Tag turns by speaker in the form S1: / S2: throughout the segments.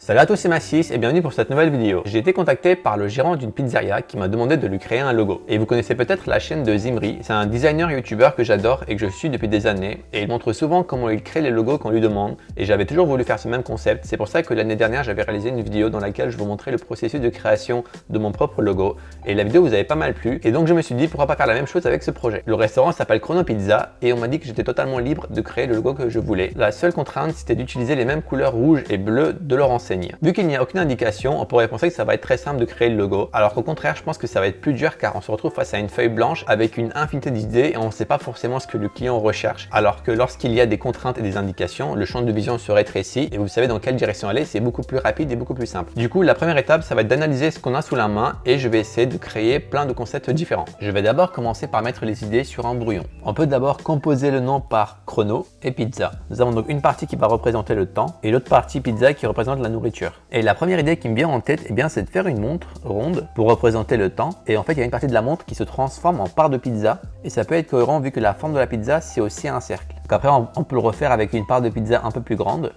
S1: Salut à tous, c'est Massis et bienvenue pour cette nouvelle vidéo. J'ai été contacté par le gérant d'une pizzeria qui m'a demandé de lui créer un logo. Et vous connaissez peut-être la chaîne de Zimri, c'est un designer youtubeur que j'adore et que je suis depuis des années. Et il montre souvent comment il crée les logos qu'on lui demande. Et j'avais toujours voulu faire ce même concept. C'est pour ça que l'année dernière, j'avais réalisé une vidéo dans laquelle je vous montrais le processus de création de mon propre logo. Et la vidéo vous avait pas mal plu. Et donc je me suis dit pourquoi pas faire la même chose avec ce projet. Le restaurant s'appelle Chrono Pizza et on m'a dit que j'étais totalement libre de créer le logo que je voulais. La seule contrainte, c'était d'utiliser les mêmes couleurs rouge et bleu de leur enseigne. Vu qu'il n'y a aucune indication, on pourrait penser que ça va être très simple de créer le logo, alors qu'au contraire, je pense que ça va être plus dur car on se retrouve face à une feuille blanche avec une infinité d'idées et on ne sait pas forcément ce que le client recherche. Alors que lorsqu'il y a des contraintes et des indications, le champ de vision se rétrécit et vous savez dans quelle direction aller, c'est beaucoup plus rapide et beaucoup plus simple. Du coup, la première étape, ça va être d'analyser ce qu'on a sous la main et je vais essayer de créer plein de concepts différents. Je vais d'abord commencer par mettre les idées sur un brouillon. On peut d'abord composer le nom par chrono et pizza. Nous avons donc une partie qui va représenter le temps et l'autre partie pizza qui représente la nourriture. Et la première idée qui me vient en tête, c'est de faire une montre ronde pour représenter le temps. Et en fait, il y a une partie de la montre qui se transforme en part de pizza. Et ça peut être cohérent vu que la forme de la pizza, c'est aussi un cercle. Donc après, on peut le refaire avec une part de pizza un peu plus grande.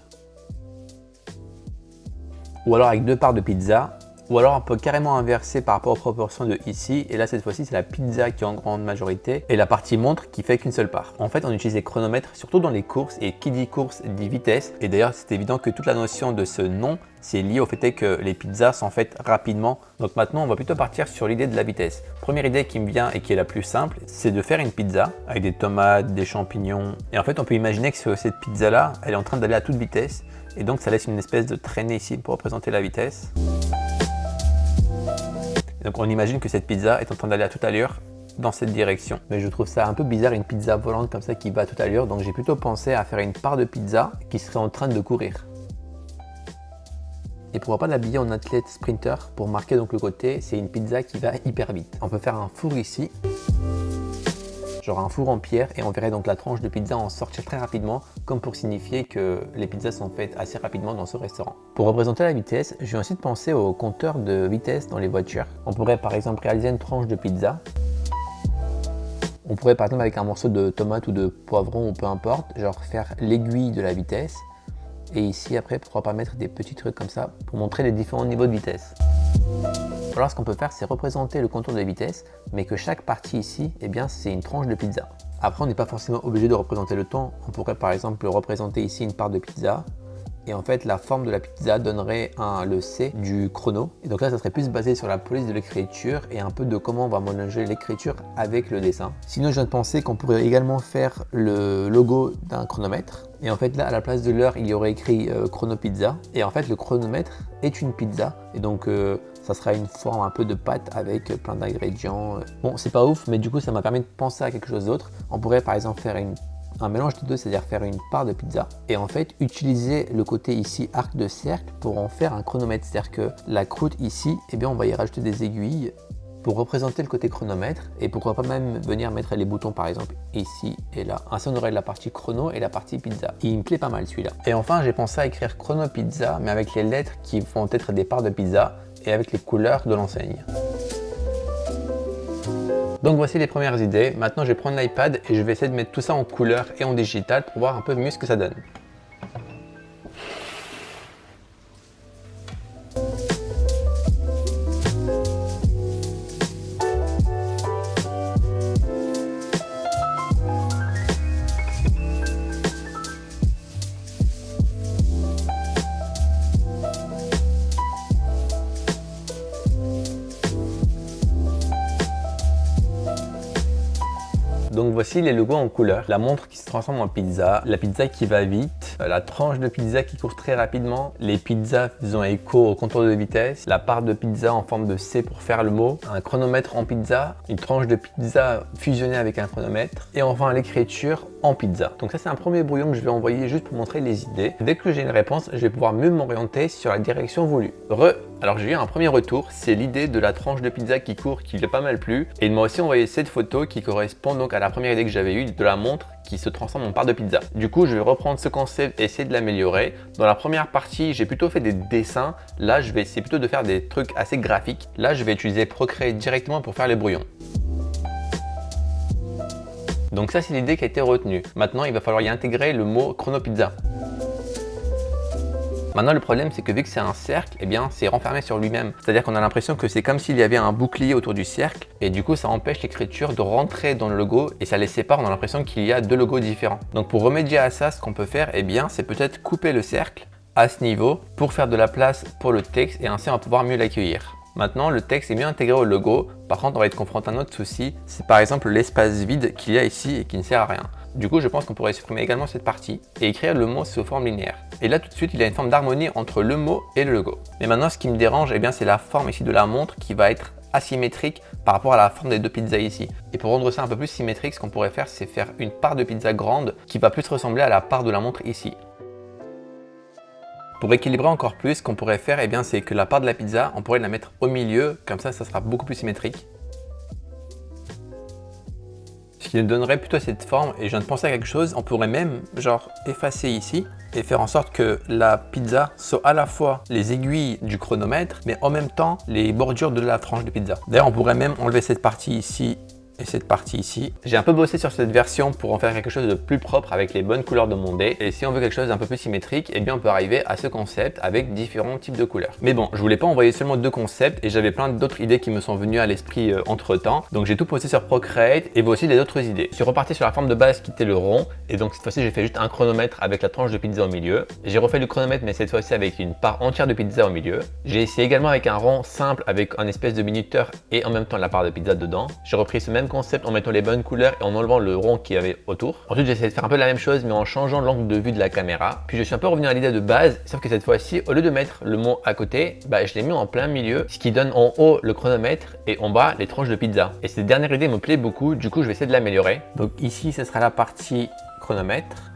S1: Ou alors avec deux parts de pizza. Ou alors on peut carrément inverser par rapport aux proportions de ici. Et là, cette fois-ci, c'est la pizza qui est en grande majorité et la partie montre qui fait qu'une seule part. En fait, on utilise les chronomètres surtout dans les courses et qui dit course dit vitesse. Et d'ailleurs, c'est évident que toute la notion de ce nom, c'est lié au fait que les pizzas sont faites rapidement. Donc maintenant, on va plutôt partir sur l'idée de la vitesse. Première idée qui me vient et qui est la plus simple, c'est de faire une pizza avec des tomates, des champignons. Et en fait, on peut imaginer que cette pizza-là, elle est en train d'aller à toute vitesse. Et donc, ça laisse une espèce de traînée ici pour représenter la vitesse. Donc on imagine que cette pizza est en train d'aller à toute allure dans cette direction. Mais je trouve ça un peu bizarre, une pizza volante comme ça qui va à toute allure. Donc j'ai plutôt pensé à faire une part de pizza qui serait en train de courir. Et pourquoi pas l'habiller en athlète sprinter pour marquer donc le côté, c'est une pizza qui va hyper vite. On peut faire un four ici. Genre un four en pierre et on verrait donc la tranche de pizza en sortir très rapidement comme pour signifier que les pizzas sont faites assez rapidement dans ce restaurant. Pour représenter la vitesse, j'ai ensuite pensé au compteur de vitesse dans les voitures. On pourrait par exemple réaliser une tranche de pizza. On pourrait par exemple avec un morceau de tomate ou de poivron ou peu importe, genre faire l'aiguille de la vitesse. Et ici après, pourquoi pas mettre des petits trucs comme ça pour montrer les différents niveaux de vitesse. Alors ce qu'on peut faire, c'est représenter le contour de vitesse, mais que chaque partie ici, c'est une tranche de pizza. Après, on n'est pas forcément obligé de représenter le temps. On pourrait par exemple représenter ici une part de pizza. Et en fait, la forme de la pizza donnerait le C du chrono. Et donc là, ça serait plus basé sur la police de l'écriture et un peu de comment on va mélanger l'écriture avec le dessin. Sinon, je viens de penser qu'on pourrait également faire le logo d'un chronomètre. Et en fait, là, à la place de l'heure, il y aurait écrit Chrono Pizza. Et en fait, le chronomètre est une pizza. Et donc, ça sera une forme un peu de pâte avec plein d'ingrédients. Bon, c'est pas ouf, mais du coup, ça m'a permis de penser à quelque chose d'autre. On pourrait par exemple faire un mélange de deux, c'est-à-dire faire une part de pizza et en fait utiliser le côté ici arc de cercle pour en faire un chronomètre, c'est-à-dire que la croûte ici, on va y rajouter des aiguilles pour représenter le côté chronomètre et pourquoi pas même venir mettre les boutons par exemple ici et là. Ainsi on aurait la partie chrono et la partie pizza. Il me plaît pas mal celui-là. Et enfin j'ai pensé à écrire chrono pizza mais avec les lettres qui vont être des parts de pizza et avec les couleurs de l'enseigne. Donc voici les premières idées. Maintenant je vais prendre l'iPad et je vais essayer de mettre tout ça en couleur et en digital pour voir un peu mieux ce que ça donne. Donc voici les logos en couleur, la montre qui se transforme en pizza, la pizza qui va vite, la tranche de pizza qui court très rapidement, les pizzas faisant écho au contour de vitesse, la part de pizza en forme de C pour faire le mot, un chronomètre en pizza, une tranche de pizza fusionnée avec un chronomètre et enfin l'écriture en pizza. Donc ça c'est un premier brouillon que je vais envoyer juste pour montrer les idées. Dès que j'ai une réponse, je vais pouvoir mieux m'orienter sur la direction voulue. Alors j'ai eu un premier retour, c'est l'idée de la tranche de pizza qui court qui lui a pas mal plu et il m'a aussi envoyé cette photo qui correspond donc à la première idée que j'avais eue de la montre qui se transforme en part de pizza. Du coup je vais reprendre ce concept et essayer de l'améliorer. Dans la première partie j'ai plutôt fait des dessins, là je vais essayer plutôt de faire des trucs assez graphiques. Là je vais utiliser Procreate directement pour faire les brouillons. Donc ça c'est l'idée qui a été retenue. Maintenant il va falloir y intégrer le mot chrono pizza. Maintenant le problème c'est que vu que c'est un cercle, eh bien c'est renfermé sur lui-même. C'est-à-dire qu'on a l'impression que c'est comme s'il y avait un bouclier autour du cercle et du coup ça empêche l'écriture de rentrer dans le logo et ça les sépare, on a l'impression qu'il y a deux logos différents. Donc pour remédier à ça, ce qu'on peut faire, eh bien c'est peut-être couper le cercle à ce niveau pour faire de la place pour le texte et ainsi on va pouvoir mieux l'accueillir. Maintenant, le texte est mieux intégré au logo. Par contre, on va être confronté à un autre souci. C'est par exemple l'espace vide qu'il y a ici et qui ne sert à rien. Du coup, je pense qu'on pourrait supprimer également cette partie et écrire le mot sous forme linéaire. Et là, tout de suite, il y a une forme d'harmonie entre le mot et le logo. Mais maintenant, ce qui me dérange, eh bien, c'est la forme ici de la montre qui va être asymétrique par rapport à la forme des deux pizzas ici. Et pour rendre ça un peu plus symétrique, ce qu'on pourrait faire, c'est faire une part de pizza grande qui va plus ressembler à la part de la montre ici. Pour équilibrer encore plus, ce qu'on pourrait faire, eh bien, c'est que la part de la pizza, on pourrait la mettre au milieu, comme ça sera beaucoup plus symétrique. Ce qui nous donnerait plutôt cette forme, et je viens de penser à quelque chose, on pourrait même genre effacer ici et faire en sorte que la pizza soit à la fois les aiguilles du chronomètre, mais en même temps les bordures de la tranche de pizza. D'ailleurs, on pourrait même enlever cette partie ici et cette partie ici. J'ai un peu bossé sur cette version pour en faire quelque chose de plus propre avec les bonnes couleurs demandées. Et si on veut quelque chose d'un peu plus symétrique, eh bien on peut arriver à ce concept avec différents types de couleurs. Mais bon, je voulais pas envoyer seulement deux concepts et j'avais plein d'autres idées qui me sont venues à l'esprit entre temps. Donc j'ai tout posté sur Procreate et voici les autres idées. Je suis reparti sur la forme de base qui était le rond et donc cette fois-ci j'ai fait juste un chronomètre avec la tranche de pizza au milieu. J'ai refait le chronomètre mais cette fois-ci avec une part entière de pizza au milieu. J'ai essayé également avec un rond simple avec un espèce de minuteur et en même temps la part de pizza dedans. J'ai repris ce même concept en mettant les bonnes couleurs et en enlevant le rond qu'il y avait autour. Ensuite, j'ai essayé de faire un peu la même chose mais en changeant l'angle de vue de la caméra. Puis je suis un peu revenu à l'idée de base, sauf que cette fois-ci, au lieu de mettre le mot à côté, je l'ai mis en plein milieu, ce qui donne en haut le chronomètre et en bas les tranches de pizza. Et cette dernière idée me plaît beaucoup, du coup je vais essayer de l'améliorer. Donc ici, ce sera la partie chronomètre.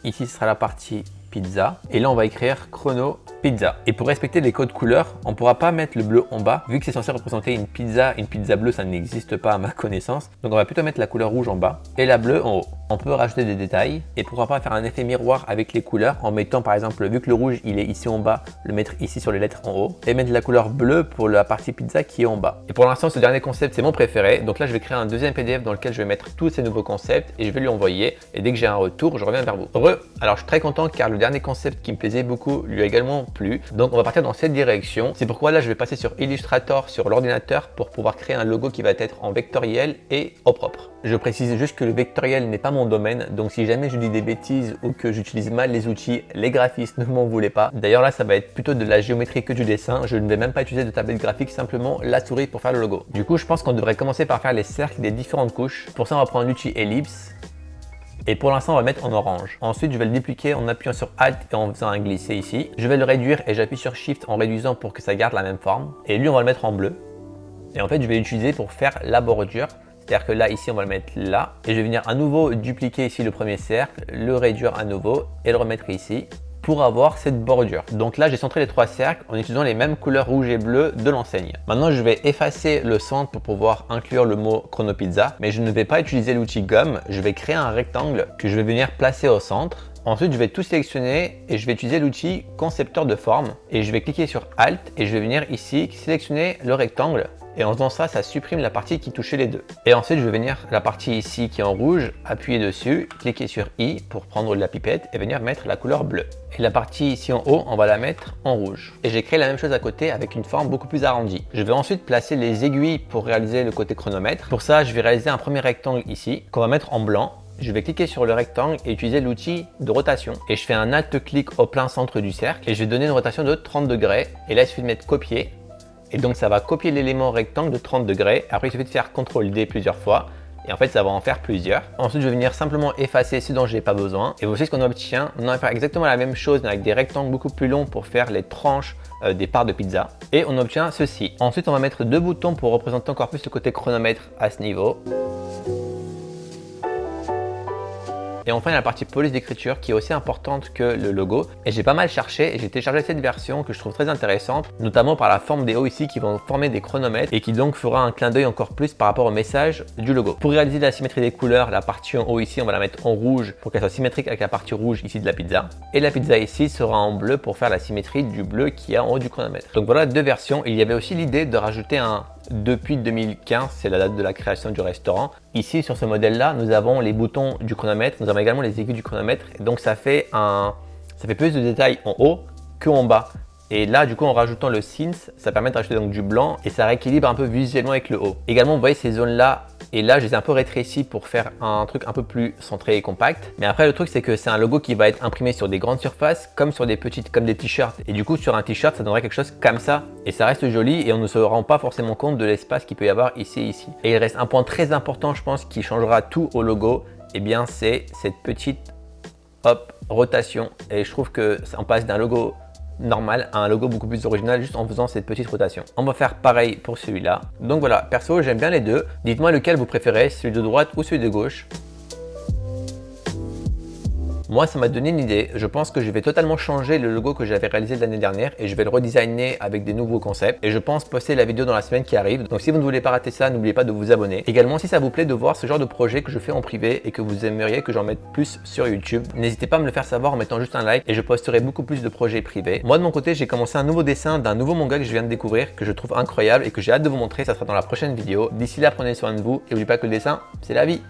S1: Ici, ce sera la partie pizza. Et là, on va écrire chrono pizza. Et pour respecter les codes couleurs, on ne pourra pas mettre le bleu en bas, vu que c'est censé représenter une pizza bleue, ça n'existe pas à ma connaissance. Donc on va plutôt mettre la couleur rouge en bas et la bleue en haut. On peut rajouter des détails et pourquoi pas faire un effet miroir avec les couleurs en mettant par exemple, vu que le rouge il est ici en bas, le mettre ici sur les lettres en haut et mettre la couleur bleue pour la partie pizza qui est en bas. Et pour l'instant, ce dernier concept c'est mon préféré. Donc là, je vais créer un deuxième PDF dans lequel je vais mettre tous ces nouveaux concepts et je vais lui envoyer. Et dès que j'ai un retour, je reviens vers vous. Heureux. Alors je suis très content car le dernier concept qui me plaisait beaucoup lui a également plu. Donc on va partir dans cette direction. C'est pourquoi là, je vais passer sur Illustrator sur l'ordinateur pour pouvoir créer un logo qui va être en vectoriel et au propre. Je précise juste que le vectoriel n'est pas mon domaine, donc si jamais je dis des bêtises ou que j'utilise mal les outils, les graphistes ne m'en voulez pas. D'ailleurs là, ça va être plutôt de la géométrie que du dessin. Je ne vais même pas utiliser de tablette graphique, simplement la souris pour faire le logo. Du coup, je pense qu'on devrait commencer par faire les cercles des différentes couches. Pour ça, on va prendre l'outil ellipse. Et pour l'instant, on va mettre en orange. Ensuite, je vais le dupliquer en appuyant sur Alt et en faisant un glisser ici. Je vais le réduire et j'appuie sur Shift en réduisant pour que ça garde la même forme. Et lui, on va le mettre en bleu. Et en fait, je vais l'utiliser pour faire la bordure. C'est-à-dire que là, ici, on va le mettre là. Et je vais venir à nouveau dupliquer ici le premier cercle, le réduire à nouveau et le remettre ici pour avoir cette bordure. Donc là, j'ai centré les trois cercles en utilisant les mêmes couleurs rouge et bleu de l'enseigne. Maintenant, je vais effacer le centre pour pouvoir inclure le mot Chrono Pizza, mais je ne vais pas utiliser l'outil gomme. Je vais créer un rectangle que je vais venir placer au centre. Ensuite, je vais tout sélectionner et je vais utiliser l'outil concepteur de forme et je vais cliquer sur Alt et je vais venir ici sélectionner le rectangle. Et en faisant ça, ça supprime la partie qui touchait les deux. Et ensuite, je vais venir la partie ici qui est en rouge, appuyer dessus, cliquer sur I pour prendre la pipette et venir mettre la couleur bleue. Et la partie ici en haut, on va la mettre en rouge. Et j'ai créé la même chose à côté avec une forme beaucoup plus arrondie. Je vais ensuite placer les aiguilles pour réaliser le côté chronomètre. Pour ça, je vais réaliser un premier rectangle ici qu'on va mettre en blanc. Je vais cliquer sur le rectangle et utiliser l'outil de rotation. Et je fais un alt-clic au plein centre du cercle et je vais donner une rotation de 30 degrés. Et là, il suffit de mettre copier. Et donc ça va copier l'élément rectangle de 30 degrés. Après, il suffit de faire CTRL-D plusieurs fois. Et en fait, ça va en faire plusieurs. Ensuite, je vais venir simplement effacer ce dont je n'ai pas besoin. Et voici ce qu'on obtient. On va faire exactement la même chose mais avec des rectangles beaucoup plus longs pour faire les tranches des parts de pizza. Et on obtient ceci. Ensuite, on va mettre deux boutons pour représenter encore plus le côté chronomètre à ce niveau. Et enfin, il y a la partie police d'écriture qui est aussi importante que le logo. Et j'ai pas mal cherché et j'ai téléchargé cette version que je trouve très intéressante, notamment par la forme des hauts ici qui vont former des chronomètres et qui donc fera un clin d'œil encore plus par rapport au message du logo. Pour réaliser la symétrie des couleurs, la partie en haut ici, on va la mettre en rouge pour qu'elle soit symétrique avec la partie rouge ici de la pizza. Et la pizza ici sera en bleu pour faire la symétrie du bleu qui est en haut du chronomètre. Donc voilà deux versions. Il y avait aussi l'idée de rajouter un depuis 2015, c'est la date de la création du restaurant. Ici, sur ce modèle-là, nous avons les boutons du chronomètre, nous avons également les aiguilles du chronomètre. Et donc, ça fait un Ça fait plus de détails en haut qu'en bas. Et là, du coup, en rajoutant le Synth, ça permet de rajouter donc du blanc et ça rééquilibre un peu visuellement avec le haut. Également, vous voyez ces zones-là et là, je les ai un peu rétrécies pour faire un truc un peu plus centré et compact. Mais après, le truc, c'est que c'est un logo qui va être imprimé sur des grandes surfaces comme sur des petites, comme des t-shirts. Et du coup, sur un t-shirt, ça donnerait quelque chose comme ça. Et ça reste joli et on ne se rend pas forcément compte de l'espace qu'il peut y avoir ici et ici. Et il reste un point très important, je pense, qui changera tout au logo. Eh bien, c'est cette petite, hop, rotation. Et je trouve que on passe d'un logo normal à un logo beaucoup plus original juste en faisant cette petite rotation. On va faire pareil pour celui-là. Donc voilà, perso j'aime bien les deux. Dites-moi lequel vous préférez, celui de droite ou celui de gauche. Moi, ça m'a donné une idée. Je pense que je vais totalement changer le logo que j'avais réalisé l'année dernière et je vais le redesigner avec des nouveaux concepts. Et je pense poster la vidéo dans la semaine qui arrive. Donc si vous ne voulez pas rater ça, n'oubliez pas de vous abonner. Également, si ça vous plaît de voir ce genre de projet que je fais en privé et que vous aimeriez que j'en mette plus sur YouTube, n'hésitez pas à me le faire savoir en mettant juste un like et je posterai beaucoup plus de projets privés. Moi, de mon côté, j'ai commencé un nouveau dessin d'un nouveau manga que je viens de découvrir, que je trouve incroyable et que j'ai hâte de vous montrer. Ça sera dans la prochaine vidéo. D'ici là, prenez soin de vous et n'oubliez pas que le dessin, c'est la vie.